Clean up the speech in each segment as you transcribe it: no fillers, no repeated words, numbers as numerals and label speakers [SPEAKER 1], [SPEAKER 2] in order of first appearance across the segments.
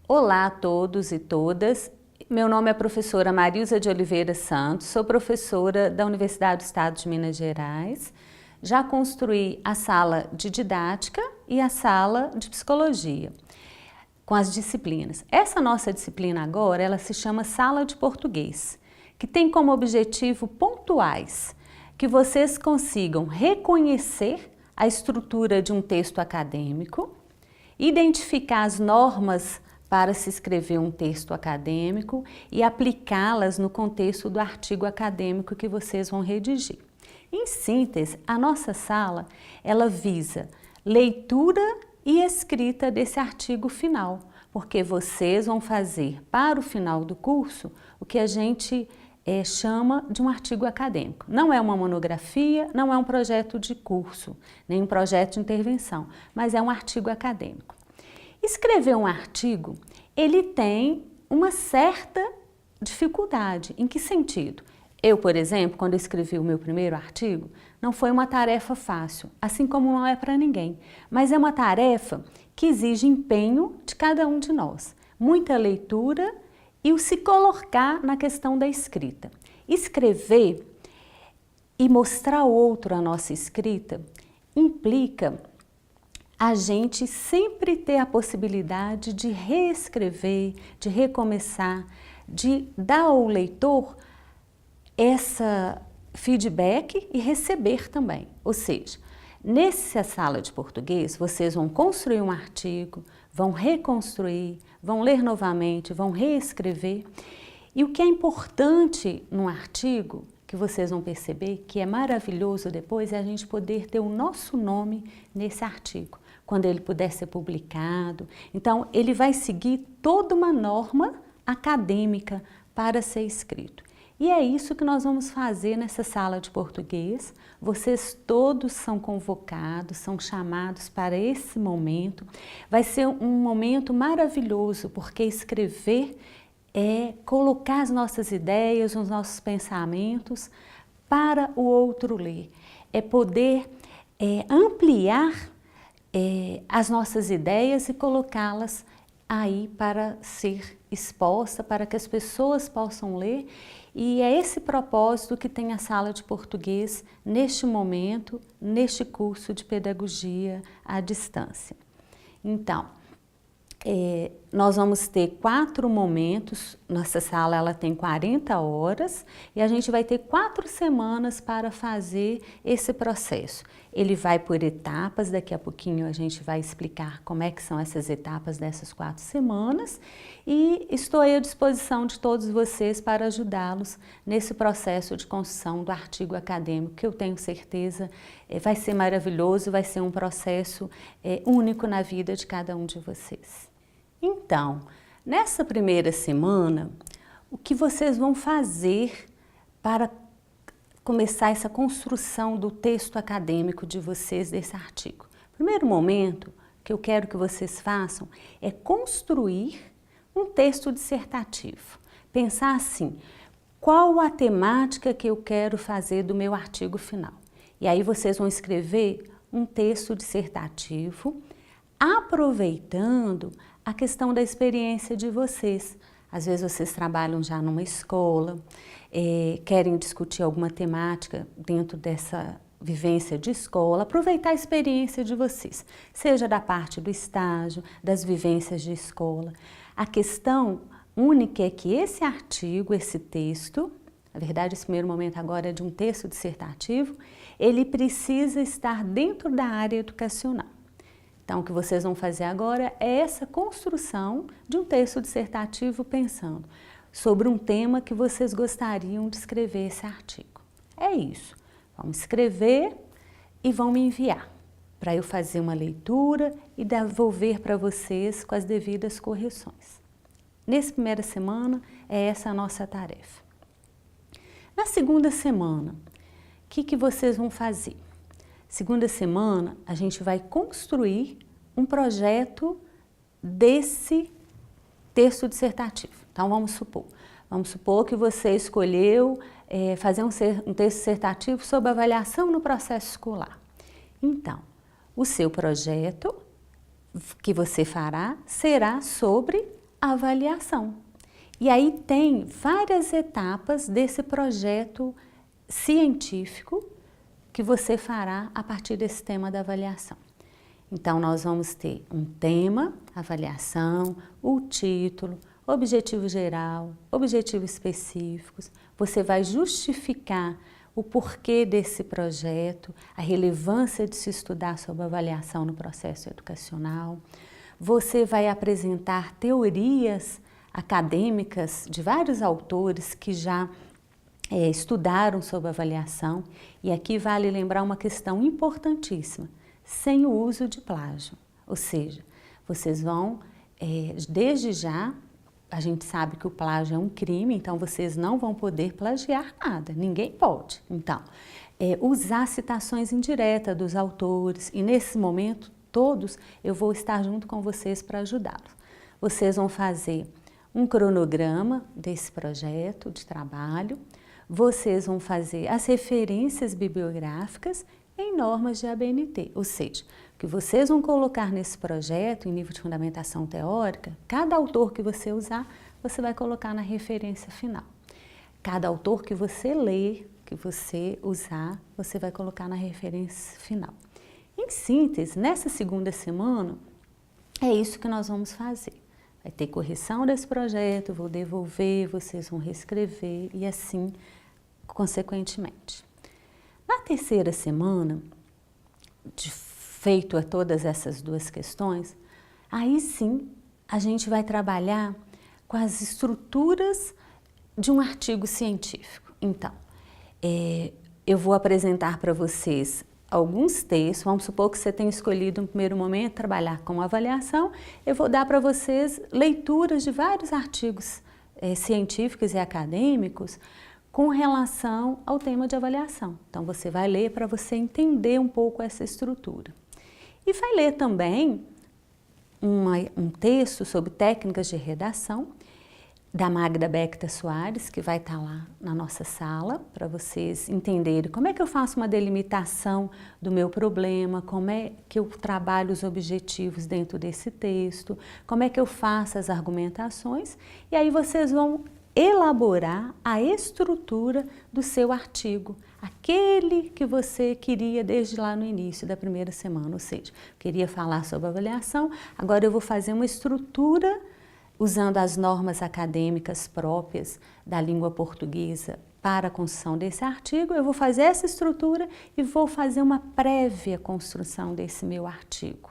[SPEAKER 1] Olá a todos e todas, meu nome é a professora Marilza de Oliveira Santos, sou professora da Universidade do Estado de Minas Gerais. Já construí a sala de didática e a sala de psicologia, com as disciplinas. Essa nossa disciplina agora, ela se chama Sala de Português, que tem como objetivo pontuais que vocês consigam reconhecer a estrutura de um texto acadêmico, identificar as normas para se escrever um texto acadêmico e aplicá-las no contexto do artigo acadêmico que vocês vão redigir. Em síntese, a nossa sala, ela visa leitura e escrita desse artigo final, porque vocês vão fazer para o final do curso o que a gente chama de um artigo acadêmico. Não é uma monografia, não é um projeto de curso, nem um projeto de intervenção, mas é um artigo acadêmico. Escrever um artigo, ele tem uma certa dificuldade. Em que sentido? Eu, por exemplo, quando escrevi o meu primeiro artigo, não foi uma tarefa fácil, assim como não é para ninguém, mas é uma tarefa que exige empenho de cada um de nós, muita leitura e o se colocar na questão da escrita. Escrever e mostrar ao outro a nossa escrita implica a gente sempre ter a possibilidade de reescrever, de recomeçar, de dar ao leitor essa feedback e receber também. Ou seja, nessa sala de português, vocês vão construir um artigo, vão reconstruir, vão ler novamente, vão reescrever. E o que é importante num artigo, que vocês vão perceber, que é maravilhoso depois, é a gente poder ter o nosso nome nesse artigo, quando ele puder ser publicado. Então, ele vai seguir toda uma norma acadêmica para ser escrito. E é isso que nós vamos fazer nessa sala de português. Vocês todos são convocados, são chamados para esse momento. Vai ser um momento maravilhoso, porque escrever é colocar as nossas ideias, os nossos pensamentos para o outro ler. É poder ampliar as nossas ideias e colocá-las aí para ser exposta, para que as pessoas possam ler. E é esse propósito que tem a sala de português neste momento, neste curso de pedagogia à distância. Então, nós vamos ter 4 momentos, nossa sala ela tem 40 horas e a gente vai ter 4 semanas para fazer esse processo. Ele vai por etapas, daqui a pouquinho a gente vai explicar como é que são essas etapas dessas 4 semanas e estou à disposição de todos vocês para ajudá-los nesse processo de construção do artigo acadêmico, que eu tenho certeza vai ser maravilhoso, vai ser um processo único na vida de cada um de vocês. Então, nessa primeira semana, o que vocês vão fazer para começar essa construção do texto acadêmico de vocês desse artigo? Primeiro momento que eu quero que vocês façam é construir um texto dissertativo. Pensar assim, qual a temática que eu quero fazer do meu artigo final? E aí vocês vão escrever um texto dissertativo aproveitando a questão da experiência de vocês. Às vezes vocês trabalham já numa escola, querem discutir alguma temática dentro dessa vivência de escola, aproveitar a experiência de vocês, seja da parte do estágio, das vivências de escola. A questão única é que esse artigo, esse texto, na verdade esse primeiro momento agora é de um texto dissertativo, ele precisa estar dentro da área educacional. Então, o que vocês vão fazer agora é essa construção de um texto dissertativo pensando sobre um tema que vocês gostariam de escrever esse artigo. É isso. Vão escrever e vão me enviar para eu fazer uma leitura e devolver para vocês com as devidas correções. Nessa primeira semana, é essa a nossa tarefa. Na segunda semana, o que vocês vão fazer? Segunda semana, a gente vai construir um projeto desse texto dissertativo. Então, vamos supor que você escolheu fazer um texto dissertativo sobre avaliação no processo escolar. Então, o seu projeto que você fará será sobre a avaliação. E aí tem várias etapas desse projeto científico que você fará a partir desse tema da avaliação. Então, nós vamos ter um tema, avaliação, o título, objetivo geral, objetivos específicos. Você vai justificar o porquê desse projeto, a relevância de se estudar sobre avaliação no processo educacional. Você vai apresentar teorias acadêmicas de vários autores que já estudaram sobre avaliação. E aqui vale lembrar uma questão importantíssima, sem o uso de plágio. Ou seja, vocês vão, desde já, a gente sabe que o plágio é um crime, então vocês não vão poder plagiar nada, ninguém pode. Então, usar citações indiretas dos autores, e nesse momento, todos, eu vou estar junto com vocês para ajudá-los. Vocês vão fazer um cronograma desse projeto de trabalho, vocês vão fazer as referências bibliográficas em normas de ABNT, ou seja, o que vocês vão colocar nesse projeto, em nível de fundamentação teórica, cada autor que você usar, você vai colocar na referência final. Cada autor que você ler, que você usar, você vai colocar na referência final. Em síntese, nessa segunda semana, é isso que nós vamos fazer. Vai ter correção desse projeto, vou devolver, vocês vão reescrever e assim, consequentemente. Na terceira semana, feito a todas essas duas questões, aí sim a gente vai trabalhar com as estruturas de um artigo científico. Então, eu vou apresentar para vocês alguns textos, vamos supor que você tenha escolhido no primeiro momento trabalhar com avaliação, eu vou dar para vocês leituras de vários artigos científicos e acadêmicos com relação ao tema de avaliação. Então, você vai ler para você entender um pouco essa estrutura. E vai ler também um texto sobre técnicas de redação, da Magda Becta Soares, que vai estar lá na nossa sala, para vocês entenderem como é que eu faço uma delimitação do meu problema, como é que eu trabalho os objetivos dentro desse texto, como é que eu faço as argumentações, e aí vocês vão elaborar a estrutura do seu artigo, aquele que você queria desde lá no início da primeira semana, ou seja, queria falar sobre avaliação, agora eu vou fazer uma estrutura usando as normas acadêmicas próprias da língua portuguesa para a construção desse artigo, eu vou fazer essa estrutura e vou fazer uma prévia construção desse meu artigo.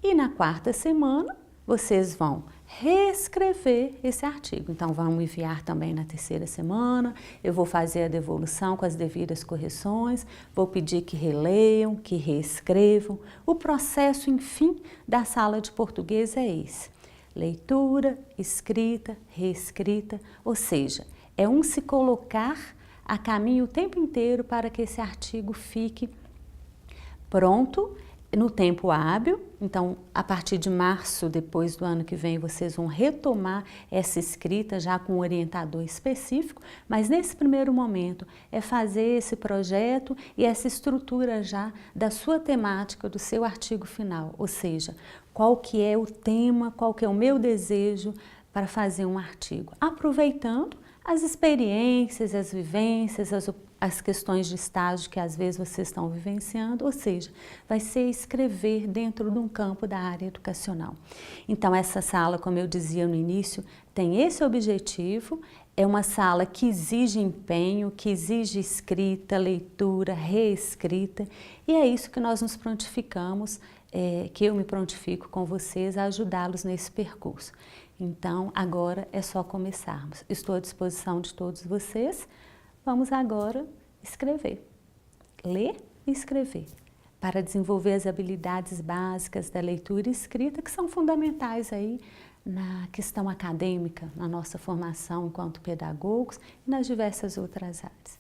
[SPEAKER 1] E na quarta semana, vocês vão reescrever esse artigo. Então, vão enviar também na terceira semana, eu vou fazer a devolução com as devidas correções, vou pedir que releiam, que reescrevam. O processo, enfim, da sala de português é esse. Leitura, escrita, reescrita, ou seja, é um se colocar a caminho o tempo inteiro para que esse artigo fique pronto no tempo hábil. Então, a partir de março, depois do ano que vem, vocês vão retomar essa escrita já com um orientador específico, mas nesse primeiro momento é fazer esse projeto e essa estrutura já da sua temática, do seu artigo final, ou seja, qual que é o tema, qual que é o meu desejo para fazer um artigo, aproveitando as experiências, as vivências, as questões de estágio que às vezes vocês estão vivenciando, ou seja, vai ser escrever dentro de um campo da área educacional. Então, essa sala, como eu dizia no início, tem esse objetivo, é uma sala que exige empenho, que exige escrita, leitura, reescrita, e é isso que nós nos prontificamos, que eu me prontifico com vocês a ajudá-los nesse percurso. Então, agora é só começarmos. Estou à disposição de todos vocês. Vamos agora escrever, ler e escrever, para desenvolver as habilidades básicas da leitura e escrita, que são fundamentais aí na questão acadêmica, na nossa formação enquanto pedagogos e nas diversas outras áreas.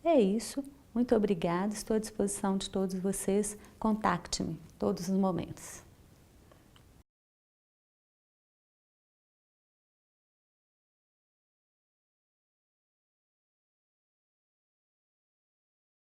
[SPEAKER 1] É isso, muito obrigada, estou à disposição de todos vocês, contacte-me todos os momentos.